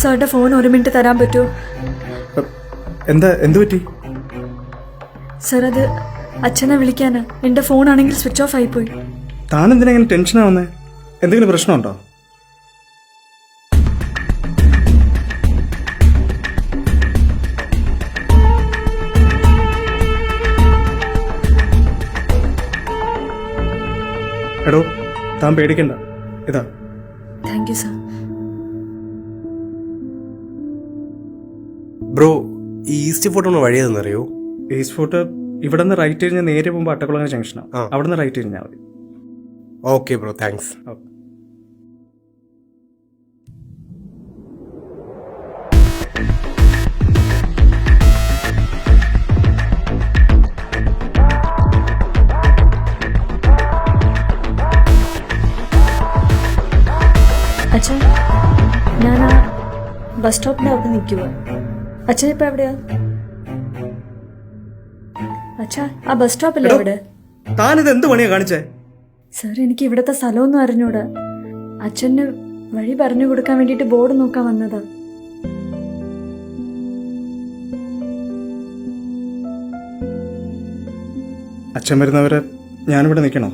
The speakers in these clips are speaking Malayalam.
സാറിന്റെ ഫോൺ 1 മിനിറ്റ് തരാൻ പറ്റുമോ? എന്ത് പറ്റി? സാർ അത് അച്ഛനെ വിളിക്കാനാ. എന്റെ ഫോണാണെങ്കിൽ സ്വിച്ച് ഓഫ് ആയിപ്പോയി. താൻ എന്തിനാ ഇങ്ങനെ ടെൻഷനാവുന്നേ? എന്തെങ്കിലും പ്രശ്നമുണ്ടോ? എടോ, താൻ പേടിക്കണ്ട. ഇതാ. Thank you sir. ബ്രോ, ഈ ഈസ്റ്റ് ഫോർട്ട് വഴി ഏതെന്നറിയോ? ഈസ്റ്റ് ഫോർട്ട് ഇവിടെ നിന്ന് റൈറ്റ് തിരിഞ്ഞാൽ നേരെ പോകുമ്പോൾ അട്ടക്കുളങ്ങര ജംഗ്ഷനാണ്. അവിടെ നിന്ന് റൈറ്റ് തിരിഞ്ഞാൽ മതി. Okay bro, thanks. അച്ഛൻ, ഞാൻ ആ ബസ് സ്റ്റോപ്പിന്റെ അവിടെ നിൽക്കുക. അച്ഛൻ ഇപ്പൊ എവിടെയാ? അച്ഛാ, ആ ബസ് സ്റ്റോപ്പല്ലേ അവിടെ? താനിത് എന്ത് പണിയാ കാണിച്ചേ? സാർ, എനിക്ക് ഇവിടുത്തെ സ്ഥലമൊന്നും അറിഞ്ഞൂടാ. അച്ഛന് വഴി പറഞ്ഞു കൊടുക്കാൻ വേണ്ടിട്ട് ബോർഡ് നോക്കാൻ വന്നതാ. അച്ഛൻ വരുന്നവരെ ഞാനിവിടെ നിൽക്കണോ?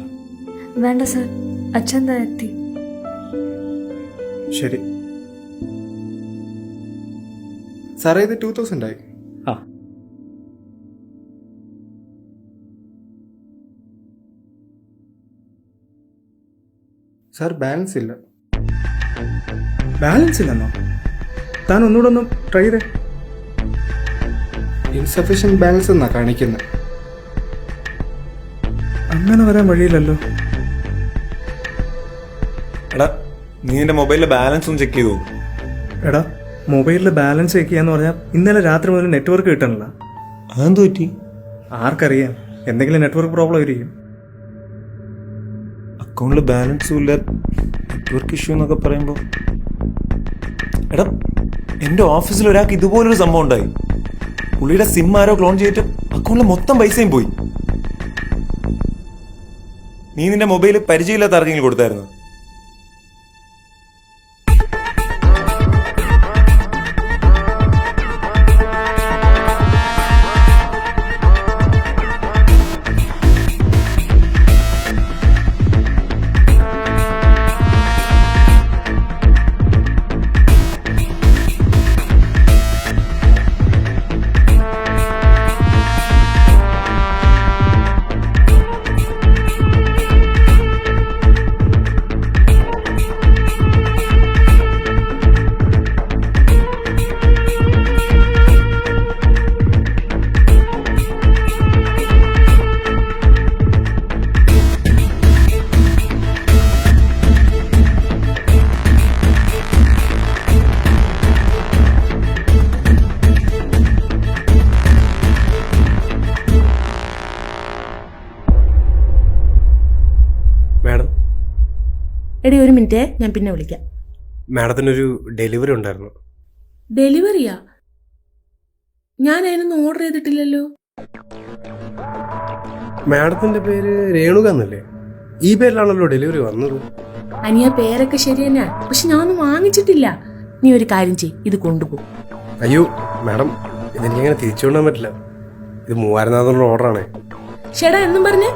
വേണ്ട സാർ, അച്ഛൻ എന്താ എത്തി. ശരി സാറേ, ഇത് 2000 ആയി. ആ, സാർ, ബാലൻസ് ഇല്ല. ബാലൻസ് ഇല്ലെന്നോ? താൻ ഒന്നുകൂടെ ഒന്ന് ട്രൈ ചെയ്തേ. ഇൻസഫിഷ്യന്റ് ബാലൻസ് എന്നാ കാണിക്കുന്നത്. അങ്ങനെ വരാൻ വഴിയില്ലല്ലോ. എടാ, നീ നിന്റെ മൊബൈലിലെ ബാലൻസ് ഒന്ന് ചെക്ക് ചെയ്തു. എടാ, മൊബൈലിൽ ബാലൻസ് ചെക്ക് ചെയ്യാന്ന് പറഞ്ഞാൽ ഇന്നലെ രാത്രി മുതൽ നെറ്റ്വർക്ക് കിട്ടണില്ല. അതെന്ത് പറ്റി? ആർക്കറിയാം, എന്തെങ്കിലും നെറ്റ്വർക്ക് പ്രോബ്ലം ആയിരിക്കും. അക്കൗണ്ടിൽ ബാലൻസും ഇല്ല, നെറ്റ്വർക്ക് ഇഷ്യൂ എന്നൊക്കെ പറയുമ്പോൾ. എടാ, എൻ്റെ ഓഫീസിൽ ഒരാൾക്ക് ഇതുപോലൊരു സംഭവം ഉണ്ടായി. പുള്ളിയുടെ സിം ആരോ ക്ലോൺ ചെയ്തിട്ട് അക്കൗണ്ടിലെ മൊത്തം പൈസയും പോയി. നീ നിന്റെ മൊബൈൽ പരിചയമില്ലാത്ത ആർക്കെങ്കിലും കൊടുത്തായിരുന്നു? മാഡം, എടി, ഒരു മിനിറ്റ്, ഞാൻ പിന്നെ വിളിക്കാം. മാഡത്തിനൊരു ഡെലിവറി ഉണ്ടായിരുന്നു. ഡെലിവറിയാ? ഞാൻ അതിനൊന്നും ഓർഡർ ചെയ്തിട്ടില്ലല്ലോ. മാഡത്തിന്റെ പേര് രേണുക എന്നല്ലേ? ഈ പേരിലാണല്ലോ ഡെലിവറി വന്നത്. അനിയ, പേരൊക്കെ ശരി തന്നെയാ, പക്ഷെ ഞാനൊന്നും വാങ്ങിച്ചിട്ടില്ല. നീ ഒരു കാര്യം ചെയ്യ്, ഇത് കൊണ്ടുപോ. അയ്യോ മാഡം, ഇതെനിക്കങ്ങനെ തിരിച്ചു കൊണ്ടാൻ പറ്റില്ല. ഇത് 3400 ഓർഡറാണേ. ഷെടാ, എന്നും പറഞ്ഞ്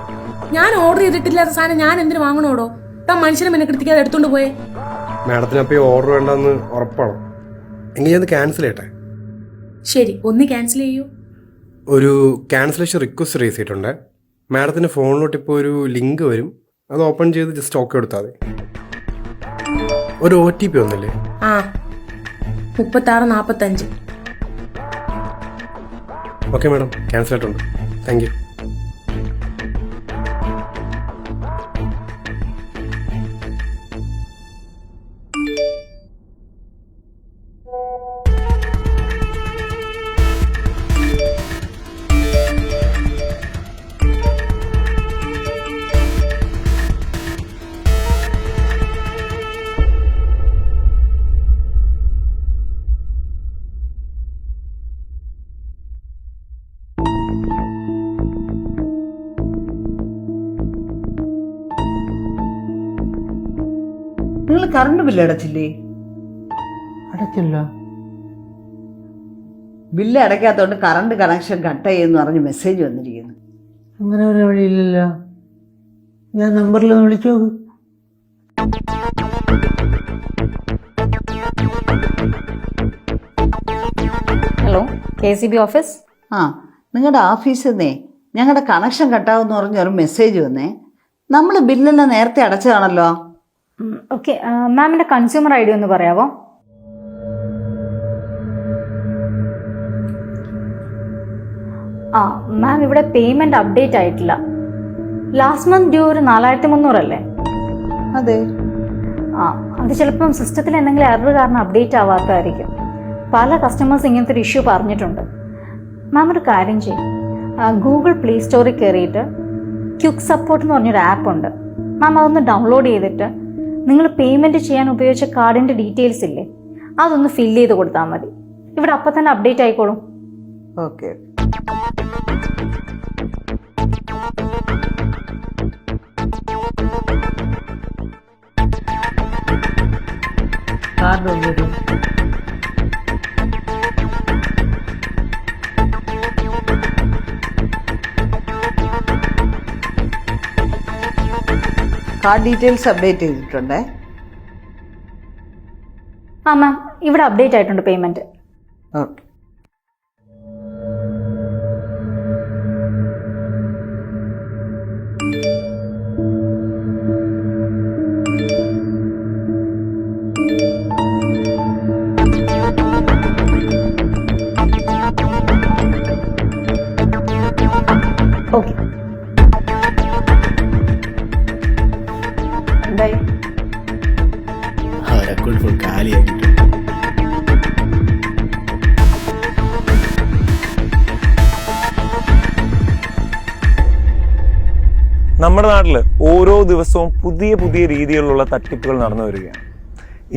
ഞാൻ ഓർഡർ ചെയ്തിട്ടില്ലാത്ത സാധനം ഞാൻ എന്തിനു വാങ്ങണോടോ? താൻ മനുഷ്യനെ മെനക്കെടുത്തിക്കാതെ എടുത്തോണ്ട് പോയേ. മാഡത്തിന് അപ്പോൾ ഈ ഓർഡർ വേണ്ടെന്ന് ഉറപ്പാണോ? എങ്കിൽ ഞാൻ ക്യാൻസൽ ചെയ്യട്ടെ? ശരി, ഒന്ന് ക്യാൻസൽ ചെയ്യൂ. ഒരു ക്യാൻസലേഷൻ റിക്വസ്റ്റ് റേസ് ചെയ്തിട്ടുണ്ട്. മാഡത്തിൻ്റെ ഫോണിലോട്ട് ഇപ്പോൾ ഒരു ലിങ്ക് വരും, അത് ഓപ്പൺ ചെയ്ത് ജസ്റ്റ് ഓക്കെ കൊടുത്താൽ മതി. ഒരു OTP ഒന്നല്ലേ? ആ, 3645. ഓക്കെ മാഡം, ക്യാൻസൽ ആയിട്ടുണ്ട്. Thank you. നിങ്ങൾ കറണ്ട് ബില്ല് അടച്ചില്ലേ? അടച്ചല്ലോ. ബില്ല് അടയ്ക്കാത്തതുകൊണ്ട് കറണ്ട് കണക്ഷൻ കട്ട് ചെയ്യുമെന്ന് പറഞ്ഞ് മെസ്സേജ് വന്നിരിക്കുന്നു. അങ്ങനെ ഒരു വഴിയില്ലല്ലോ. ഞാൻ നമ്പറിലൊന്ന് വിളിച്ചു നോക്ക്. Hello, KCB office. ആ, നിങ്ങളുടെ ഓഫീസിൽ നിന്നേ ഞങ്ങളുടെ കണക്ഷൻ കട്ടാവെന്ന് പറഞ്ഞ് ഒരു മെസ്സേജ് വന്നേ. നമ്മൾ ബില്ലെല്ലാം നേരത്തെ അടച്ചതാണല്ലോ. ഓക്കെ, മാമിൻ്റെ കൺസ്യൂമർ ID ഒന്ന് പറയാവോ? ആ മാം, ഇവിടെ പേയ്മെൻറ്റ് അപ്ഡേറ്റ് ആയിട്ടില്ല. ലാസ്റ്റ് മന്ത് ഡ്യൂ ഒരു 4300 അല്ലേ? അതെ. ആ, അത് ചിലപ്പം സിസ്റ്റത്തിൽ എന്തെങ്കിലും എറർ കാരണം അപ്ഡേറ്റ് ആവാത്തതായിരിക്കും. പല കസ്റ്റമേഴ്സ് ഇങ്ങനത്തെ ഒരു ഇഷ്യൂ പറഞ്ഞിട്ടുണ്ട്. മാം ഒരു കാര്യം ചെയ്യും, ഗൂഗിൾ പ്ലേ സ്റ്റോറിൽ കയറിയിട്ട് ക്വിക്ക് സപ്പോർട്ട് എന്ന് പറഞ്ഞൊരു ആപ്പ് ഉണ്ട്. മാം അതൊന്ന് ഡൗൺലോഡ് ചെയ്തിട്ട് നിങ്ങൾ പേയ്മെൻറ്റ് ചെയ്യാൻ ഉപയോഗിച്ച കാർഡിൻ്റെ ഡീറ്റെയിൽസ് ഇല്ലേ, അതൊന്ന് ഫില്ല് ചെയ്ത് കൊടുത്താൽ മതി. ഇവിടെ അപ്പം തന്നെ അപ്ഡേറ്റ് ആയിക്കോളും. ഓക്കെ. കാർഡ് ഒന്നിടും. കാർഡ് ഡീറ്റെയിൽസ് അപ്ഡേറ്റ് ചെയ്തിട്ടുണ്ടേ. ആ മാം, ഇവിടെ അപ്ഡേറ്റ് ആയിട്ടുണ്ട് പേയ്മെൻറ്റ്. ഓക്കെ. ഓക്കെ, എന്തായി? അക്കൗണ്ട് ഫുൾ കാലിയാക്കിട്ടു. നമ്മുടെ നാട്ടിൽ ഓരോ ദിവസവും പുതിയ പുതിയ രീതിയിലുള്ള തട്ടിപ്പുകൾ നടന്നു വരികയാണ്.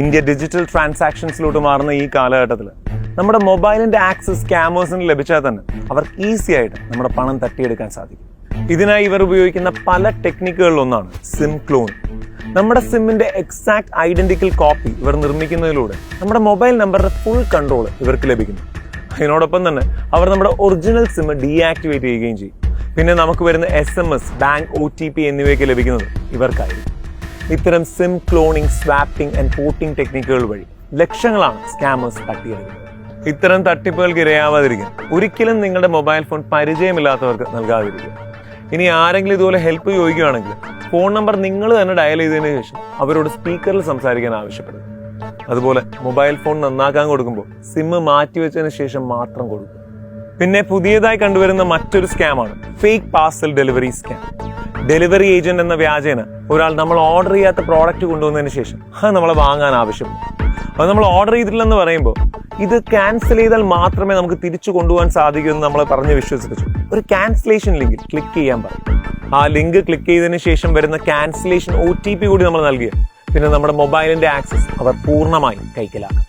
ഇന്ത്യ ഡിജിറ്റൽ ട്രാൻസാക്ഷൻസിലോട്ട് മാറുന്ന ഈ കാലഘട്ടത്തിൽ നമ്മുടെ മൊബൈലിന്റെ ആക്സസ് സ്കാമേഴ്സിന് ലഭിച്ചാൽ തന്നെ അവർക്ക് ഈസി ആയിട്ട് നമ്മുടെ പണം തട്ടിയെടുക്കാൻ സാധിക്കും. ഇതിനായി ഇവർ ഉപയോഗിക്കുന്ന പല ടെക്നിക്കുകളിലൊന്നാണ് സിം ക്ലോൺ. നമ്മുടെ സിമ്മിന്റെ എക്സാക്ട് ഐഡന്റിക്കൽ കോപ്പി ഇവർ നിർമ്മിക്കുന്നതിലൂടെ നമ്മുടെ മൊബൈൽ നമ്പറിന്റെ ഫുൾ കൺട്രോൾ ഇവർക്ക് ലഭിക്കുന്നു. അതിനോടൊപ്പം തന്നെ അവർ നമ്മുടെ ഒറിജിനൽ സിം ഡീആക്ടിവേറ്റ് ചെയ്യുകയും ചെയ്യും. പിന്നെ നമുക്ക് വരുന്ന SMS, ബാങ്ക് OTP എന്നിവയൊക്കെ ലഭിക്കുന്നത് ഇവർക്കായിരിക്കും. ഇത്തരം SIM cloning, swapping and porting ടെക്നിക്കുകൾ വഴി ലക്ഷങ്ങളാണ് സ്കാമേഴ്സ് തട്ടിയെടുക്കുന്നത്. ഇത്തരം തട്ടിപ്പുകൾക്ക് ഇരയാവാതിരിക്കാൻ ഒരിക്കലും നിങ്ങളുടെ മൊബൈൽ ഫോൺ പരിചയമില്ലാത്തവർക്ക് നൽകാതിരിക്കുക. ഇനി ആരെങ്കിലും ഇതുപോലെ ഹെൽപ്പ് ചോദിക്കുകയാണെങ്കിൽ ഫോൺ നമ്പർ നിങ്ങൾ തന്നെ ഡയൽ ചെയ്തതിനു ശേഷം അവരോട് സ്പീക്കറിൽ സംസാരിക്കാൻ ആവശ്യപ്പെടുക. അതുപോലെ മൊബൈൽ ഫോൺ നന്നാക്കാൻ കൊടുക്കുമ്പോൾ സിം മാറ്റിവെച്ചതിന് ശേഷം മാത്രം കൊടുക്കുക. പിന്നെ പുതിയതായി കണ്ടുവരുന്ന മറ്റൊരു സ്കാമാണ് fake parcel delivery scam. Delivery agent എന്ന വ്യാജേന ഒരാൾ നമ്മൾ ഓർഡർ ചെയ്യാത്ത പ്രോഡക്റ്റ് കൊണ്ടുവന്നതിന് ശേഷം അത് നമ്മളെ വാങ്ങാൻ ആവശ്യപ്പെടും. അത് നമ്മൾ ഓർഡർ ചെയ്തിട്ടില്ലെന്ന് പറയുമ്പോൾ ഇത് ക്യാൻസൽ ചെയ്താൽ മാത്രമേ നമുക്ക് തിരിച്ചു കൊണ്ടുപോകാൻ സാധിക്കൂ എന്ന് നമ്മളെ പറഞ്ഞ് വിശ്വസിപ്പിച്ചു ഒരു ക്യാൻസലേഷൻ ലിങ്കിൽ ക്ലിക്ക് ചെയ്യാൻ പറയും. ആ ലിങ്ക് ക്ലിക്ക് ചെയ്തതിന് ശേഷം വരുന്ന ക്യാൻസലേഷൻ OTP കൂടി നമ്മൾ നൽകിയ പിന്നെ നമ്മുടെ മൊബൈലിന്റെ ആക്സസ് അവർ പൂർണ്ണമായും കൈക്കലാക്കും.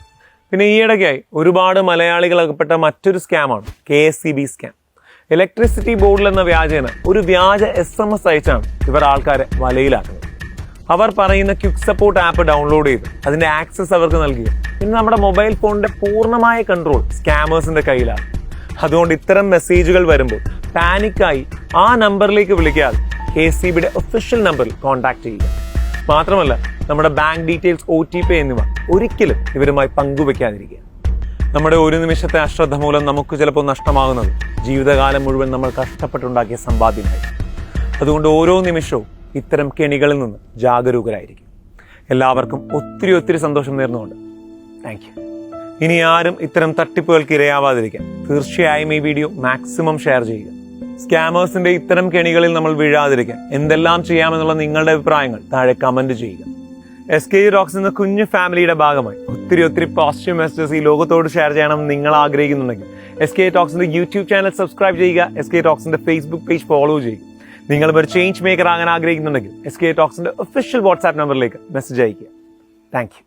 പിന്നെ ഈയിടയ്ക്കായി ഒരുപാട് മലയാളികൾ അകപ്പെട്ട മറ്റൊരു സ്കാമാണ് KSEB സ്കാം. ഇലക്ട്രിസിറ്റി ബോർഡിൽ എന്ന വ്യാജേന ഒരു വ്യാജ SMS അയച്ചാണ് ഇവർ ആൾക്കാരെ വലയിലാക്കുന്നത്. അവർ പറയുന്ന ക്വിക്ക് സപ്പോർട്ട് ആപ്പ് ഡൗൺലോഡ് ചെയ്ത് അതിന്റെ ആക്സസ് അവർക്ക് നൽകുക. പിന്നെ നമ്മുടെ മൊബൈൽ ഫോണിന്റെ പൂർണ്ണമായ കൺട്രോൾ സ്കാമേഴ്സിന്റെ കയ്യിലാണ്. അതുകൊണ്ട് ഇത്തരം മെസ്സേജുകൾ വരുമ്പോൾ പാനിക്കായി ആ നമ്പറിലേക്ക് വിളിക്കാതെ KSEBയുടെ ഒഫീഷ്യൽ നമ്പറിൽ കോൺടാക്ട് ചെയ്യുക. മാത്രമല്ല നമ്മുടെ ബാങ്ക് ഡീറ്റെയിൽസ്, OTP എന്നിവ ഒരിക്കലും ഇവരുമായി പങ്കുവെക്കാതിരിക്കുക. നമ്മുടെ ഒരു നിമിഷത്തെ അശ്രദ്ധ മൂലം നമുക്ക് ചിലപ്പോൾ നഷ്ടമാകുന്നത് ജീവിതകാലം മുഴുവൻ നമ്മൾ കഷ്ടപ്പെട്ടുണ്ടാക്കിയ സമ്പാദ്യമായി. അതുകൊണ്ട് ഓരോ നിമിഷവും ഇത്തരം കെണികളിൽ നിന്ന് ജാഗരൂകരായിരിക്കും. എല്ലാവർക്കും ഒത്തിരി സന്തോഷം നേർന്നുകൊണ്ട് താങ്ക് യു. ഇനി ആരും ഇത്തരം തട്ടിപ്പുകൾക്ക് ഇരയാവാതിരിക്കാൻ തീർച്ചയായും ഈ വീഡിയോ മാക്സിമം ഷെയർ ചെയ്യുക. സ്കാമേഴ്സിന്റെ ഇത്തരം കെണികളിൽ നമ്മൾ വീഴാതിരിക്കാൻ എന്തെല്ലാം ചെയ്യാമെന്നുള്ള നിങ്ങളുടെ അഭിപ്രായങ്ങൾ താഴെ കമന്റ് ചെയ്യുക. SK ടോക്സ് എന്ന കുഞ്ഞു ഫാമിലിയുടെ ഭാഗമായി ഒത്തിരി പോസിറ്റീവ് മെസ്സേജസ് ഈ ലോകത്തോട് ഷെയർ ചെയ്യണമെന്ന് നിങ്ങൾ ആഗ്രഹിക്കുന്നുണ്ടെങ്കിൽ SK ടോക്സിന്റെ യൂട്യൂബ് ചാനൽ സബ്സ്ക്രൈബ് ചെയ്യുക. SK ടോക്സിന്റെ ഫേസ്ബുക്ക് പേജ് ഫോളോ ചെയ്യുക. നിങ്ങൾ ഒരു ചേഞ്ച് മേക്കർ ആകാൻ ആഗ്രഹിക്കുന്നുണ്ടെങ്കിൽ SK ടോക്സിന്റെ ഒഫീഷ്യൽ വാട്സ്ആപ്പ് നമ്പറിലേക്ക് മെസ്സേജ് അയയ്ക്കുക. Thank you.